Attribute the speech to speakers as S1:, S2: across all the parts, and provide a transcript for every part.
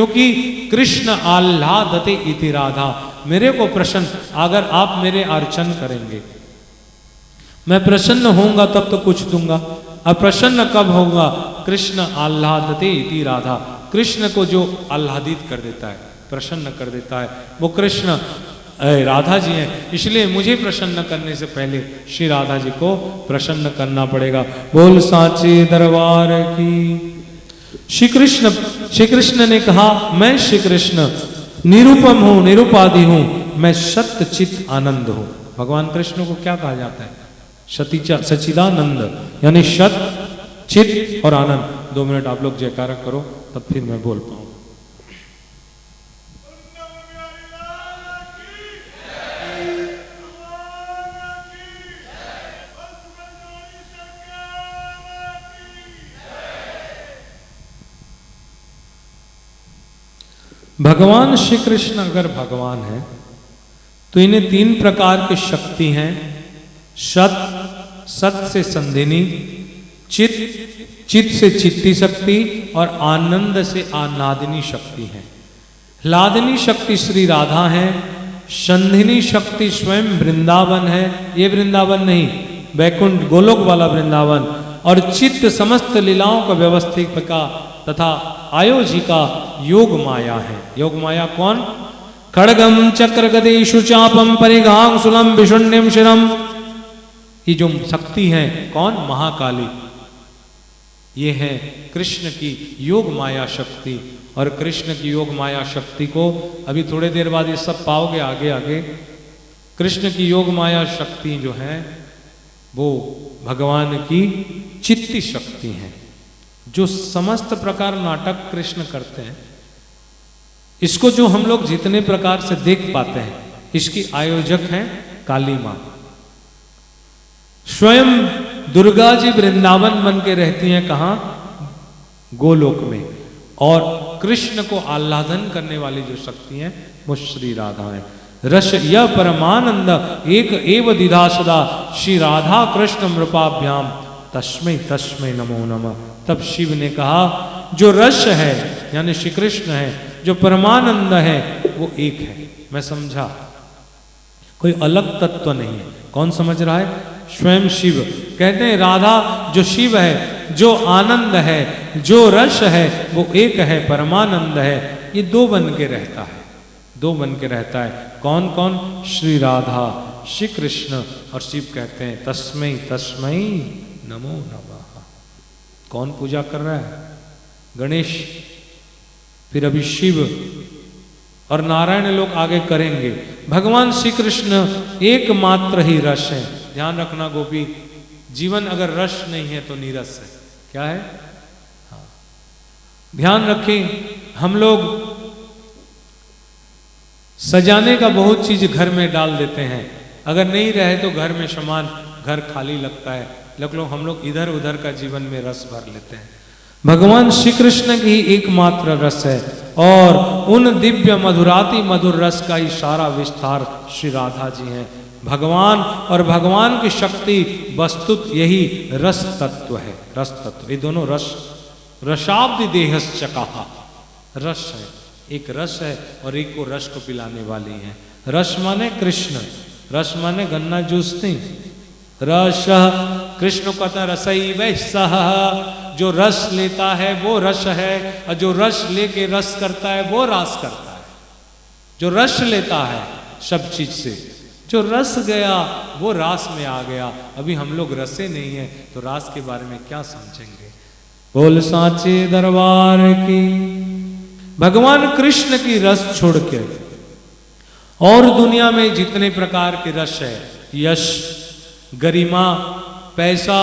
S1: क्योंकि कृष्ण आह्लादते इति राधा, मेरे को प्रसन्न, अगर आप मेरे अर्चन करेंगे मैं प्रसन्न होऊंगा तब तो कुछ दूंगा। और प्रसन्न कब होगा? कृष्ण आह्लादते इति राधा, कृष्ण को जो आह्लादित कर देता है, प्रसन्न कर देता है, वो कृष्ण राधा जी हैं। इसलिए मुझे प्रसन्न करने से पहले श्री राधा जी को प्रसन्न करना पड़ेगा। बोल साचे दरबार की। श्री कृष्ण ने कहा, मैं श्री कृष्ण निरूपम हूं, निरूपाधि हूं, मैं सत्य चित आनंद हूं। भगवान कृष्ण को क्या कहा जाता है? सच्चिदानंद, यानी सत चित और आनंद। 2 मिनट आप लोग जयकारा करो तब फिर मैं बोल पाऊं। भगवान श्री कृष्ण अगर भगवान है तो इन्हें 3 प्रकार की शक्ति हैं। सत, सत से संधिनी, चित, चित से चित्ती शक्ति और आनंद से आह्लादिनी शक्ति है। ह्लादिनी शक्ति श्री राधा है, संधिनी शक्ति स्वयं वृंदावन है, ये वृंदावन नहीं, वैकुंठ गोलोक वाला वृंदावन। और चित्त समस्त लीलाओं का व्यवस्थित का तथा आयोजिका योग माया है। योग माया कौन? खड्गम चक्र गदेषु चापम परिघां सुलम विशुन्यम शिरम, ये जो शक्ति है कौन? महाकाली। ये है कृष्ण की योग माया शक्ति। और कृष्ण की योग माया शक्ति को अभी थोड़ी देर बाद ये सब पाओगे आगे आगे। कृष्ण की योग माया शक्ति जो है वो भगवान की चित्ती शक्ति है, जो समस्त प्रकार नाटक कृष्ण करते हैं। इसको जो हम लोग जितने प्रकार से देख पाते हैं, इसकी आयोजक हैं काली मां। स्वयं दुर्गा जी वृंदावन बन के रहती हैं, कहां? गोलोक में। और कृष्ण को आह्लादन करने वाली जो शक्ति है वो श्री राधा है। रस यह परमानंद एक एव दिधा सदा, श्री राधा कृष्ण नृपाभ्याम तस्मै तस्मै नमो नमः। तब शिव ने कहा, जो रस है यानी श्री कृष्ण है, जो परमानंद है वो एक है। मैं समझा, कोई अलग तत्व नहीं है। कौन समझ रहा है? स्वयं शिव। कहते हैं राधा जो शिव है, जो आनंद है, जो रस है वो एक है, परमानंद है। ये 2 बन के रहता है, 2 बन के रहता है। कौन कौन? श्री राधा, श्री कृष्ण। और शिव कहते हैं तस्मै तस्मै नमो नमः। कौन पूजा कर रहा है? गणेश, फिर अभी शिव और नारायण लोग आगे करेंगे। भगवान श्री कृष्ण एकमात्र ही रस है। ध्यान रखना गोपी, जीवन अगर रस नहीं है तो नीरस है। क्या है? हाँ, ध्यान रखें। हम लोग सजाने का बहुत चीज घर में डाल देते हैं, अगर नहीं रहे तो घर में सामान, घर खाली लगता है। लोग हम लोग इधर उधर का जीवन में रस भर लेते हैं। भगवान श्री कृष्ण की एकमात्र रस है और उन दिव्य मधुराति मधुर रस का ही सारा विस्तार श्री राधा जी हैं। भगवान और भगवान की शक्ति वस्तुत यही रस तत्व है। रस तत्व, ये दोनों रस, रसाब्दि देहश्च कहा, रस है। एक रस है और एक को रस को पिलाने वाली है। रस माने कृष्ण, रस माने गन्ना जूस नहीं। रस कृष्ण कहता रसैव सह, जो रस लेता है वो रस है, और जो रस लेके रस करता है वो रास करता है। जो रस लेता है सब चीज से, जो रस गया वो रास में आ गया। अभी हम लोग रसे नहीं है तो रास के बारे में क्या समझेंगे? बोल साचे दरबार की। भगवान कृष्ण की रस छोड़ के और दुनिया में जितने प्रकार के रस है, यश, गरिमा, पैसा,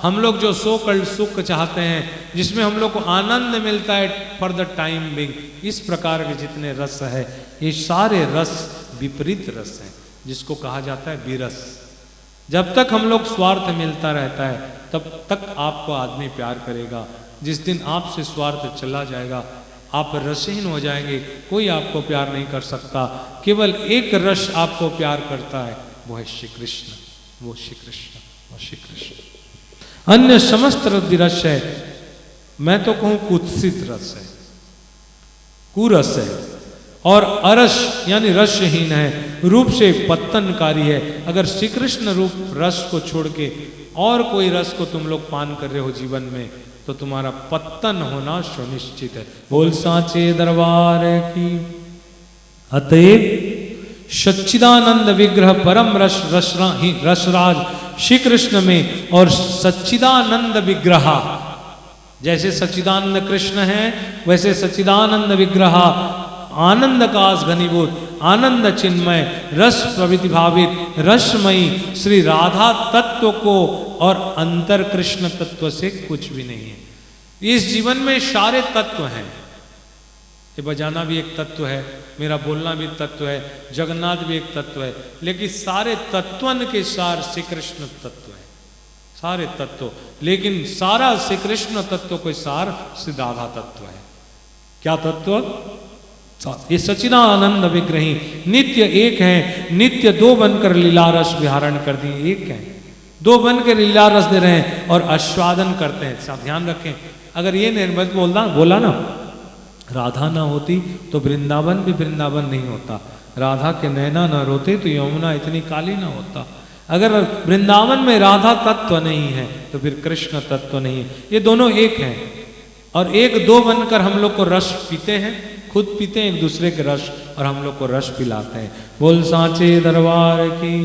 S1: हम लोग जो सो कल्ड सुख चाहते हैं, जिसमें हम लोग को आनंद मिलता है फॉर द टाइम बिंग, इस प्रकार के जितने रस है, ये सारे रस विपरीत रस हैं, जिसको कहा जाता है विरस। जब तक हम लोग स्वार्थ मिलता रहता है तब तक आपको आदमी प्यार करेगा। जिस दिन आपसे स्वार्थ चला जाएगा, आप रसहीन हो जाएंगे, कोई आपको प्यार नहीं कर सकता। केवल एक रस आपको प्यार करता है, वो है श्री कृष्ण, वो श्री कृष्ण, वो श्री कृष्ण। अन्य समस्त रस है, मैं तो कहूं कुत्सित रस है। कुरस है, और अरस यानी रसहीन है, रूप से पत्तनकारी है। अगर श्री कृष्ण रूप रस को छोड़ के और कोई रस को तुम लोग पान कर रहे हो जीवन में, तो तुम्हारा पत्तन होना सुनिश्चित है। बोल सांचे दरबार की। अतएव सच्चिदानंद विग्रह परम रसराज श्री कृष्ण में, और सच्चिदानंद विग्रह, जैसे सच्चिदानंद कृष्ण है वैसे सच्चिदानंद विग्रह आनंद काश घनीभूत, आनंद चिन्मय, रस प्रवृत्ति भावित, रसमयी श्री राधा तत्व को और अंतर कृष्ण तत्व से कुछ भी नहीं है। इस जीवन में सारे तत्व हैं। ये बजाना भी एक तत्व है, मेरा बोलना भी तत्व है, जगन्नाथ भी एक तत्व है, लेकिन सारे तत्वन के सार श्री कृष्ण तत्व है, सारे तत्व। लेकिन सारा श्री कृष्ण तत्व को सार श्री राधा तत्व है। क्या तत्व? ये सच्चिदानंद विग्रही नित्य एक है, नित्य दो बनकर लीलारस विहारण कर दिए, एक है, दो बनकर लीलारस दे रहे हैं और आस्वादन करते हैं। सब ध्यान रखें, अगर ये निर्मत बोला ना, राधा ना होती तो वृंदावन भी वृंदावन नहीं होता, राधा के नैना ना रोते तो यमुना इतनी काली ना होता। अगर वृंदावन में राधा तत्व नहीं है तो फिर कृष्ण तत्व नहीं है। ये दोनों एक हैं, और एक दो बनकर हम लोग को रस पीते हैं, खुद पीते हैं एक दूसरे के रस, और हम लोग को रस पिलाते हैं। बोल सांचे दरबार की।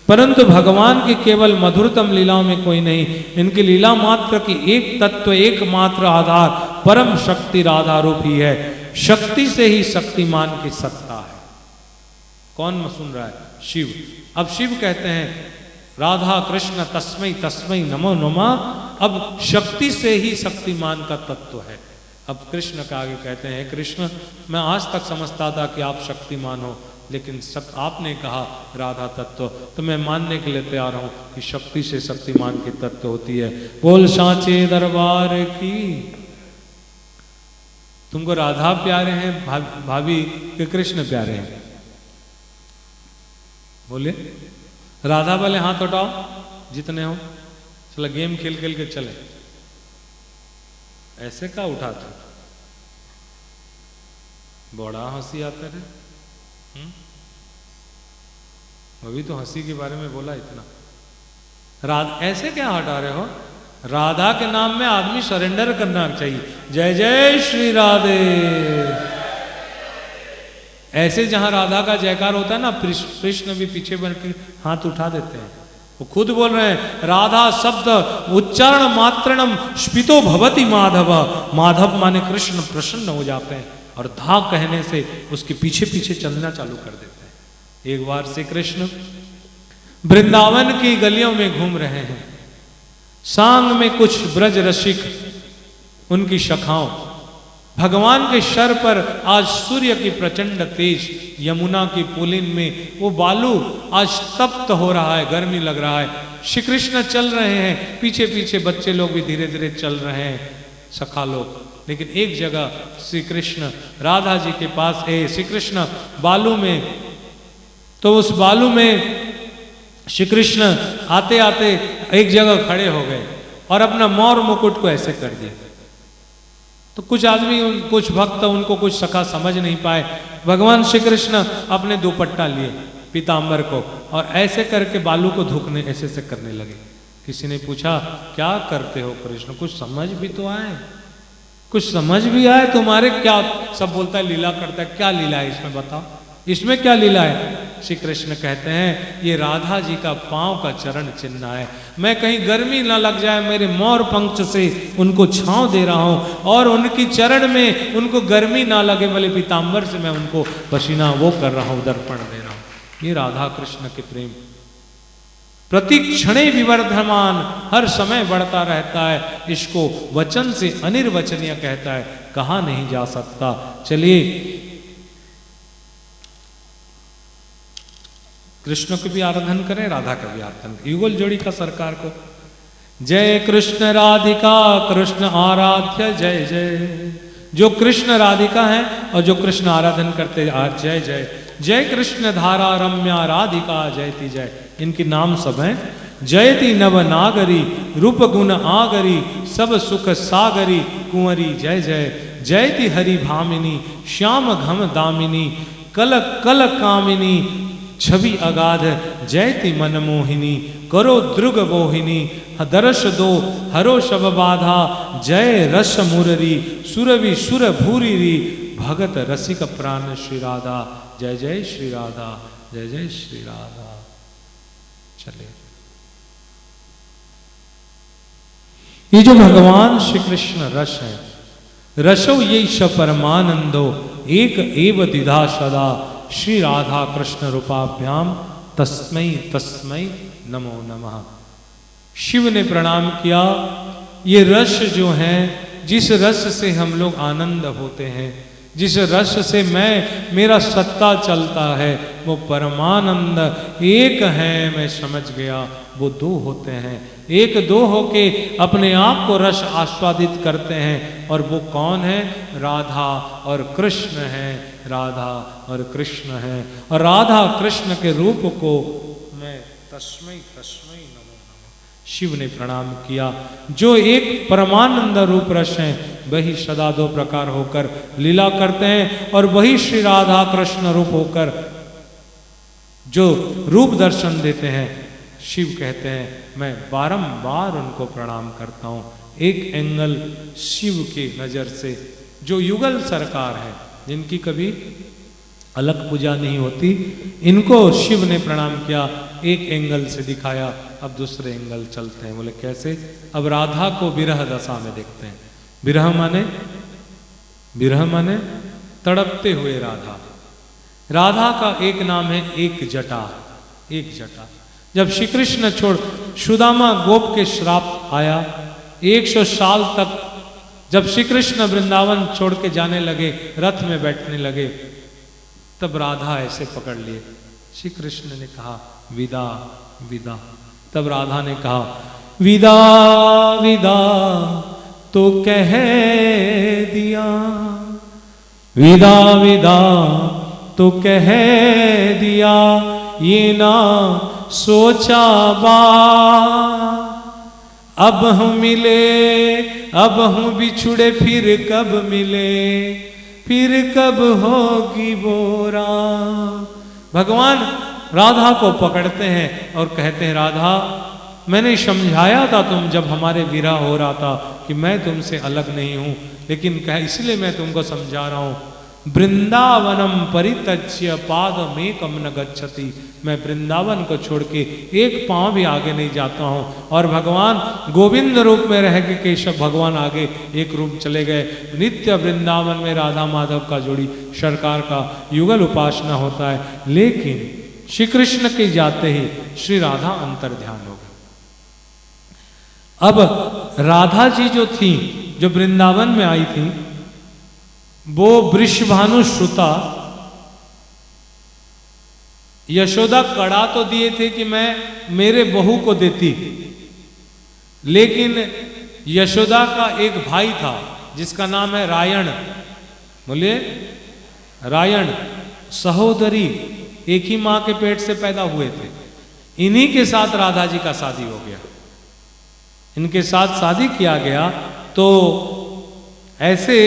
S1: परंतु भगवान की केवल मधुरतम लीलाओं में कोई नहीं, इनकी लीला मात्र की एक तत्व, एकमात्र आधार परम शक्ति राधा रूप ही है। शक्ति से ही शक्तिमान की सत्ता है। कौन सुन रहा है? शिव। अब शिव कहते हैं राधा कृष्ण तस्मै तस्मै नमो नमः। अब शक्ति से ही शक्तिमान का तत्व है। अब कृष्ण का आगे कहते हैं, कृष्ण मैं आज तक समझता था कि आप शक्तिमान हो, लेकिन आपने कहा राधा तत्व, तो मैं मानने के लिए तैयार हूं कि शक्ति से शक्तिमान की तत्व होती है। बोल सांचे दरबार की। तुमको राधा प्यारे हैं भाभी कि कृष्ण प्यारे हैं? बोले राधा वाले हाथ उठाओ जितने हो। चलो गेम खेल खेल के चले। ऐसे का उठाते? बड़ा हंसी आता है। अभी तो हंसी के बारे में बोला इतना। ऐसे क्या हटा रहे हो? राधा के नाम में आदमी सरेंडर करना चाहिए। जय जय श्री राधे। ऐसे जहां राधा का जयकार होता है ना, कृष्ण भी पीछे बन के हाथ उठा देते हैं। वो खुद बोल रहे हैं राधा शब्द उच्चारण मात्रणम स्फीतो भवति माधव। माधव माने कृष्ण प्रसन्न हो जाते हैं, और धा कहने से उसके पीछे पीछे चलना चालू कर देते हैं। एक बार श्री कृष्ण वृंदावन की गलियों में घूम रहे हैं। सांग में कुछ ब्रज रसिक, उनकी शाखाओं, भगवान के सर पर आज सूर्य की प्रचंड तेज, यमुना की पुलिन में वो बालू आज तप्त हो रहा है, गर्मी लग रहा है। श्री कृष्ण चल रहे हैं, पीछे पीछे बच्चे लोग भी धीरे धीरे चल रहे हैं, सखा लोग। लेकिन एक जगह श्री कृष्ण राधा जी के पास श्री कृष्ण बालू में, तो उस बालू में श्री कृष्ण आते आते एक जगह खड़े हो गए और अपना मोर मुकुट को ऐसे कर दिया। तो कुछ आदमी, कुछ भक्त उनको कुछ सखा समझ नहीं पाए। भगवान श्री कृष्ण अपने दुपट्टा लिए पीतांबर को और ऐसे करके बालू को धुकने ऐसे से करने लगे। किसी ने पूछा क्या करते हो कृष्ण, कुछ समझ भी तो आए, कुछ समझ भी आए तुम्हारे? क्या सब बोलता है लीला करता है, क्या लीला है इसमें बताओ, इसमें क्या लीला है? श्री कृष्ण कहते हैं ये राधा जी का पांव का चरण चिन्ह है। मैं कहीं गर्मी ना लग जाए, मेरे मोर पंख से उनको छांव दे रहा हूं, और उनकी चरण में उनको गर्मी ना लगे वाले पीतांबर से मैं उनको पसीना वो कर रहा हूं, दर्पण दे रहा हूं। ये राधा कृष्ण के प्रेम प्रति क्षण विवर्धमान, हर समय बढ़ता रहता है। इसको वचन से अनिर्वचनीय कहता है, कहा नहीं जा सकता। चलिए कृष्ण को भी आराधन करें, राधा का भी आराधन करें, युगल जोड़ी का सरकार को। जय कृष्ण राधिका कृष्ण आराध्य जय जय। जो कृष्ण राधिका हैं और जो कृष्ण आराधन करते जय जय। जय कृष्ण धारा रम्या राधिका जयति जय, इनके नाम सब हैं। जयति नव नागरी रूप गुण आगरी, सब सुख सागरी कुंवरी जय जय। जयति हरि भामिनी श्याम घम दामिनी कल कल कामिनी छवि अगाध जयति मनमोहिनी करो द्रुग मोहिनी दर्श दो हरो शब बाधा जय रस मुररी सुरवि सुर भूरी भगत रसिक प्राण श्री राधा जय जय श्री राधा जय जय श्री राधा। चले ये जो भगवान श्री कृष्ण रस है, रसो ये श परमानंदो एक एव दिधा सदा श्री राधा कृष्ण रूपाभ्याम तस्मै तस्मै नमो नमः। शिव ने प्रणाम किया। ये रस जो है, जिस रस से हम लोग आनंद होते हैं, जिस रस से मेरा सत्ता चलता है, वो परमानंद एक है, मैं समझ गया। वो दो होते हैं, एक दो होके अपने आप को रस आस्वादित करते हैं। और वो कौन है? राधा और कृष्ण है, राधा और कृष्ण है। और राधा कृष्ण के रूप को मैं तस्मै तस्मै नमो नमः। शिव ने प्रणाम किया। जो एक परमानंद रूप रस है, वही सदा दो प्रकार होकर लीला करते हैं, और वही श्री राधा कृष्ण रूप होकर जो रूप दर्शन देते हैं। शिव कहते हैं मैं बारंबार उनको प्रणाम करता हूँ। एक एंगल शिव की नज़र से जो युगल सरकार है, जिनकी कभी अलग पूजा नहीं होती, इनको शिव ने प्रणाम किया, एक एंगल से दिखाया। अब दूसरे एंगल चलते हैं। बोले कैसे? अब राधा को विरह दशा में देखते हैं। विरह माने तड़पते हुए राधा। राधा का एक नाम है एक जटा, एक जटा। जब श्री कृष्ण छोड़ सुदामा गोप के श्राप आया, 100 साल तक जब श्री कृष्ण वृंदावन छोड़ के जाने लगे, रथ में बैठने लगे, तब राधा ऐसे पकड़ लिए। श्री कृष्ण ने कहा विदा विदा। तब राधा ने कहा विदा विदा तो कह दिया, विदा विदा तो कह दिया, ये ना सोचा बा। अब हम मिले, अब हम बिछुड़े, फिर कब मिले, फिर कब होगी बोरा। भगवान राधा को पकड़ते हैं और कहते हैं राधा, मैंने समझाया था तुम जब हमारे विरह हो रहा था कि मैं तुमसे अलग नहीं हूं, लेकिन इसलिए मैं तुमको समझा रहा हूं। वृंदावनम परित्यज्य पादमेकम न गच्छति। मैं वृंदावन को छोड़ के एक पांव भी आगे नहीं जाता हूं। और भगवान गोविंद रूप में रह के केशव भगवान आगे एक रूप चले गए। नित्य वृंदावन में राधा माधव का जोड़ी सरकार का युगल उपासना होता है, लेकिन श्री कृष्ण के जाते ही श्री राधा अंतर ध्यान हो गए। अब राधा जी जो थी, जो वृंदावन में आई थी, वो वृषभानु श्रुता, यशोदा कड़ा तो दिए थे कि मैं मेरे बहू को देती, लेकिन यशोदा का एक भाई था जिसका नाम है रायण। बोलिए रायण, सहोदरी, एक ही मां के पेट से पैदा हुए थे। इन्हीं के साथ राधा जी का शादी हो गया, इनके साथ शादी किया गया। तो ऐसे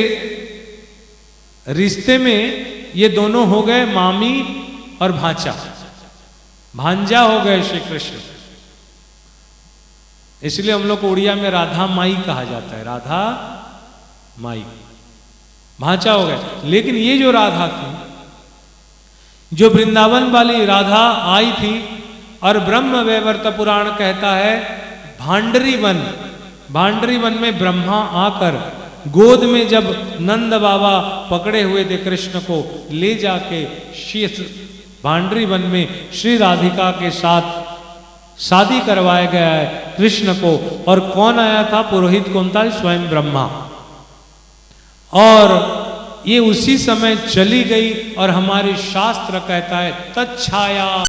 S1: रिश्ते में ये दोनों हो गए मामी और भांचा, भांजा हो गए श्री कृष्ण। इसलिए हम लोग को उड़िया में राधा माई कहा जाता है, राधा माई, भांचा हो गए। लेकिन ये जो राधा थी, जो वृंदावन वाली राधा आई थी, और ब्रह्म वैवर्त पुराण कहता है भांडरी वन, भांडरी वन में ब्रह्मा आकर गोद में जब नंद बाबा पकड़े हुए थे कृष्ण को, ले जाके भांडरी वन में श्री राधिका के साथ शादी करवाया गया है कृष्ण को। और कौन आया था? पुरोहित कौन था? स्वयं ब्रह्मा। और ये उसी समय चली गई, और हमारे शास्त्र कहता है तच्छाया